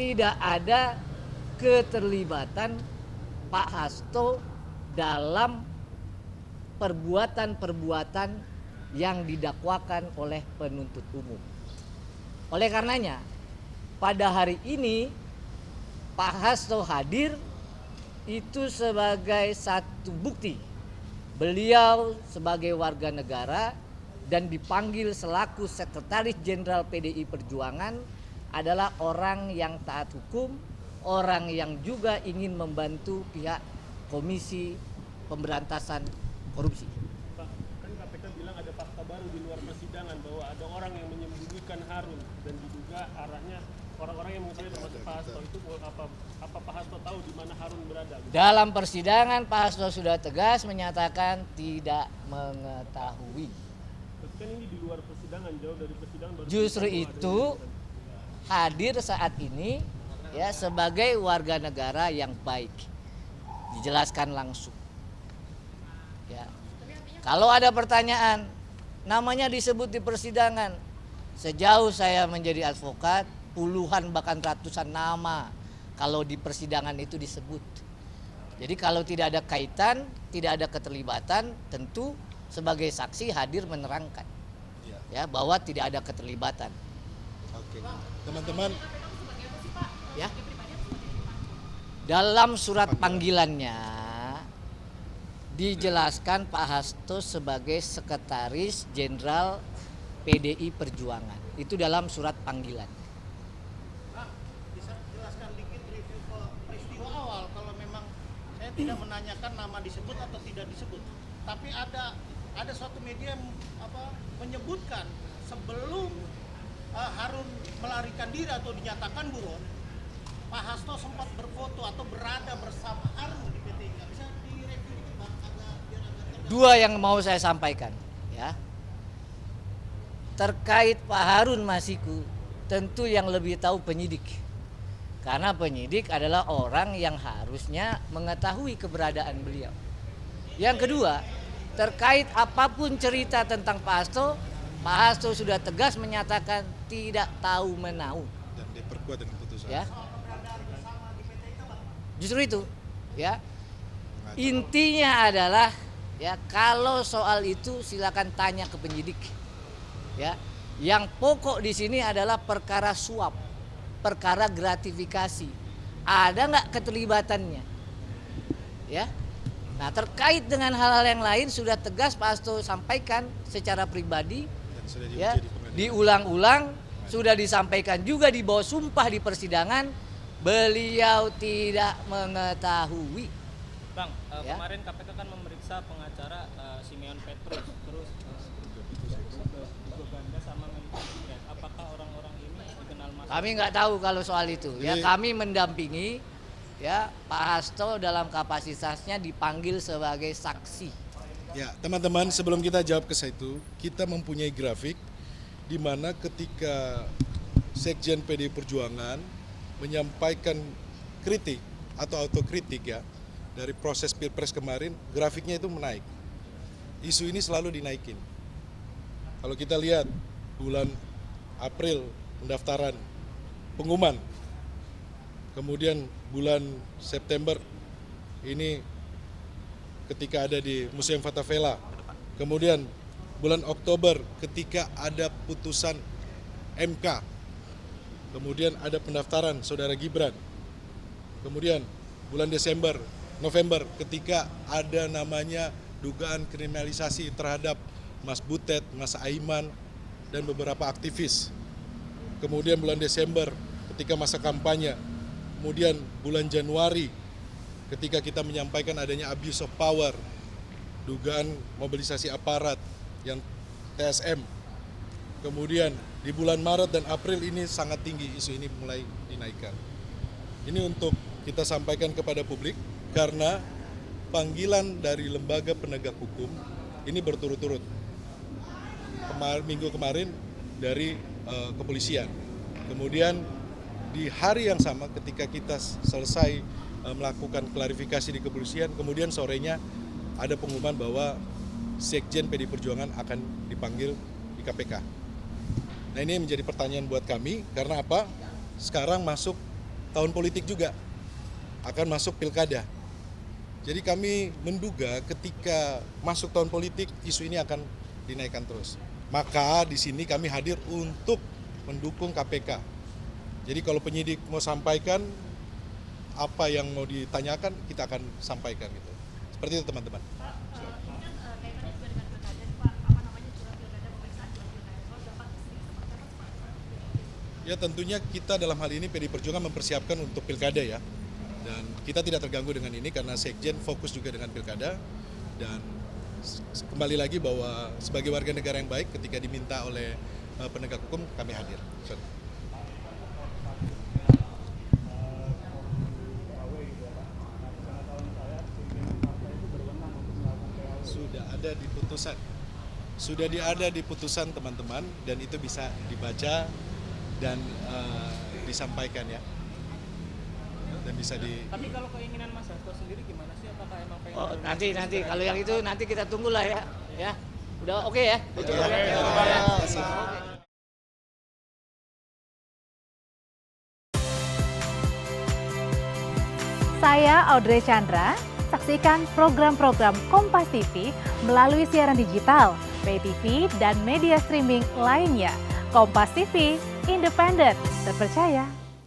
tidak ada keterlibatan Pak Hasto dalam perbuatan-perbuatan yang didakwakan oleh penuntut umum. Oleh karenanya, pada hari ini Pak Hasto hadir itu sebagai satu bukti beliau sebagai warga negara dan dipanggil selaku Sekretaris Jenderal PDI Perjuangan adalah orang yang taat hukum, orang yang juga ingin membantu pihak Komisi Pemberantasan Korupsi. Pak, kan KPK bilang ada fakta baru di luar persidangan bahwa ada orang yang menyembunyikan Harun dan diduga arahnya orang-orang yang mengetahui termasuk Pak Hasto itu apa Pak Hasto tahu di mana Harun berada? Dalam persidangan Pak Hasto sudah tegas menyatakan tidak mengetahui. Tapi kan ini di luar persidangan, jauh dari persidangan. Justru itu hadir saat ini ya sebagai warga negara yang baik. Dijelaskan langsung. Ya. Kalau ada pertanyaan, namanya disebut di persidangan. Sejauh saya menjadi advokat, puluhan bahkan ratusan nama kalau di persidangan itu disebut. Jadi kalau tidak ada kaitan, tidak ada keterlibatan, tentu sebagai saksi hadir menerangkan ya bahwa tidak ada keterlibatan. Oke, teman-teman. Ya. Dalam surat panggilannya dijelaskan Pak Hasto sebagai Sekretaris Jenderal PDI Perjuangan. Itu dalam surat panggilan. Bisa jelaskan dikit review peristiwa awal kalau memang saya tidak menanyakan nama disebut atau tidak disebut, tapi ada suatu media menyebutkan sebelum Harun melarikan diri atau dinyatakan buron, Pak Hasto sempat berfoto atau berada bersama Harun di PT IKA. Bisa direview dikit Pak, biar agak Dua yang mau saya sampaikan ya. Terkait Pak Harun Masiku, tentu yang lebih tahu penyidik. Karena penyidik adalah orang yang harusnya mengetahui keberadaan beliau. Yang kedua, terkait apapun cerita tentang Pak Hasto sudah tegas menyatakan tidak tahu menahu. Dan diperkuat dengan putusan. Ya. Justru itu, ya. Intinya adalah ya kalau soal itu silakan tanya ke penyidik. Ya. Yang pokok di sini adalah perkara suap, perkara gratifikasi. Ada nggak keterlibatannya? Ya. Nah, terkait dengan hal-hal yang lain sudah tegas Pak Hasto sampaikan secara pribadi. Dan sudah diuji Ya, di pengadilan. diulang-ulang sudah disampaikan juga di bawah sumpah di persidangan, beliau tidak mengetahui. Bang, Ya. kemarin KPK kan memeriksa pengacara Simeon Petrus, terus Ganda sama Menterian. Apakah orang-orang ini dikenal Mas? Kami nggak tahu kalau soal itu. Ya, Jadi- kami mendampingi ya Pak Hasto dalam kapasitasnya dipanggil sebagai saksi. Ya, teman-teman, sebelum kita jawab ke situ, kita mempunyai grafik di mana ketika Sekjen PDI Perjuangan menyampaikan kritik atau autokritik ya dari proses Pilpres kemarin, grafiknya itu menaik. Isu ini selalu dinaikin. Kalau kita lihat bulan April pendaftaran pengumuman, kemudian bulan September ini ketika ada di Museum Fathahvela, kemudian bulan Oktober ketika ada putusan MK, kemudian ada pendaftaran saudara Gibran, kemudian bulan November ketika ada namanya dugaan kriminalisasi terhadap Mas Butet, Mas Aiman, dan beberapa aktivis. Kemudian bulan Desember ketika masa kampanye, kemudian bulan Januari ketika kita menyampaikan adanya abuse of power, dugaan mobilisasi aparat yang TSM. Kemudian di bulan Maret dan April ini sangat tinggi, isu ini mulai dinaikkan. Ini untuk kita sampaikan kepada publik karena panggilan dari lembaga penegak hukum ini berturut-turut. Minggu kemarin dari kepolisian. Kemudian di hari yang sama ketika kita selesai melakukan klarifikasi di kepolisian, kemudian sorenya ada pengumuman bahwa Sekjen PDI Perjuangan akan dipanggil di KPK. Nah, ini menjadi pertanyaan buat kami karena apa? Sekarang masuk tahun politik juga, akan masuk pilkada. Jadi kami menduga ketika masuk tahun politik isu ini akan dinaikkan terus. Maka di sini kami hadir untuk mendukung KPK. Jadi kalau penyidik mau sampaikan apa yang mau ditanyakan, kita akan sampaikan gitu. Seperti itu teman-teman. Ya tentunya kita dalam hal ini PDI Perjuangan mempersiapkan untuk pilkada ya. Dan kita tidak terganggu dengan ini karena Sekjen fokus juga dengan pilkada. Dan kembali lagi bahwa sebagai warga negara yang baik ketika diminta oleh penegak hukum kami hadir. Sudah ada di putusan teman-teman dan itu bisa dibaca dan disampaikan ya. Dan bisa di. Tapi kalau keinginan Mas Hasto sendiri gimana sih? Apakah emang pengen? Oh, nanti kalau yang itu nanti kita tunggulah ya. Ya. Udah oke ya? Oke. Saya Audrey Chandra, saksikan program-program Kompas TV melalui siaran digital, pay TV, dan media streaming lainnya. Kompas TV, independen, terpercaya,